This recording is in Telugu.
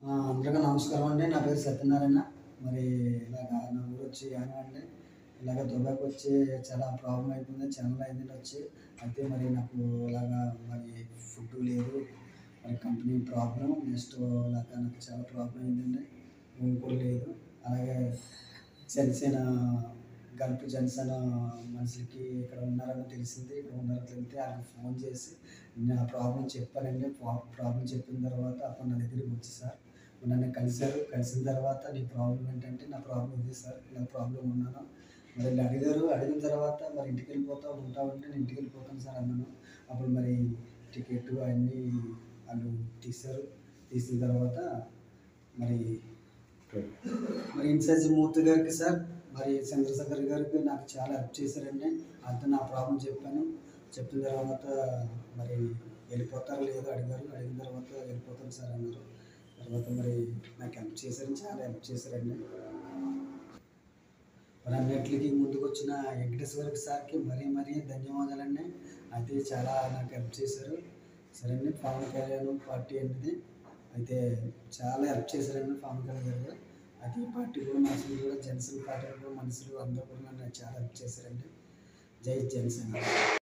అందరికీ నమస్కారం అండి. నా పేరు సత్యనారాయణ. మరి ఇలాగ నా ఊరొచ్చి యానం అండి. ఇలాగ దుబాయ్‌కొచ్చి చాలా ప్రాబ్లమ్ అయిపోయింది. చాలా నెలలయిందండి వచ్చి. అయితే మరి నాకు ఇలాగా మరి ఫుడ్డు లేదు. మరి కంపెనీ ప్రాబ్లమ్. నెక్స్ట్ ఇలాగ నాకు చాలా ప్రాబ్లమ్ అయిందండి. రూమ్ కూడా లేదు. అలాగే జనసేన గల్ఫ్ జనసేన మనుషులకి ఇక్కడ ఉన్నారని తెలిసింది. ఇక్కడ ఉన్నారని తెలిస్తే ఆళ్ళకి ఫోన్ చేసి నా ప్రాబ్లమ్ చెప్పానండి. ప్రాబ్లమ్ చెప్పిన తర్వాత అతను నా దగ్గరికి వచ్చి సార్ నన్ను కలిసారు. కలిసిన తర్వాత నీ ప్రాబ్లమ్ ఏంటంటే, నా ప్రాబ్లమ్ ఇది సార్. ఇలా ప్రాబ్లమ్ ఉన్నాను. మరి ఇలా అడిగారు. అడిగిన తర్వాత మరి ఇంటికెళ్ళిపోతావా? ఉంటావంటే నేను ఇంటికెళ్ళిపోతాను సార్ అన్నాను. అప్పుడు మరి టికెట్టు అన్నీ ఆళ్ళు తీశారు. తీసిన తర్వాత మరి మరి ఇన్ఛార్జ్ మూర్తి గారికి సార్, మరి చంద్రశేఖర్ గారికి నాకు చాలా హెల్ప్ చేశారండి. అంతా నా ప్రాబ్లమ్ చెప్పాను. చెప్పిన తర్వాత మరి వెళ్ళిపోతారో లేదో అడిగారు. అడిగిన తర్వాత వెళ్ళిపోతాను సార్ అన్నారు. తర్వాత మరి నాకు హెల్ప్ చేశారు. చాలా హెల్ప్ చేశారండి. మరి అన్నిట్లికి ముందుకొచ్చిన వెంకటేశ్వర సార్‌కి మరీ ధన్యవాదాలండి. అయితే చాలా నాకు హెల్ప్ చేశారు. సరే అండి. పవన్ కళ్యాణ్ పార్టీ అనేది అయితే చాలా హెల్ప్ చేశారండి పవన్ కళ్యాణ్ గారు. అయితే ఈ పార్టీ కూడా మనుషులు కూడా జనసేన పార్టీ కూడా మనుషులు అందరూ కూడా నన్ను చాలా హెల్ప్ చేశారండి. జై జనసేన.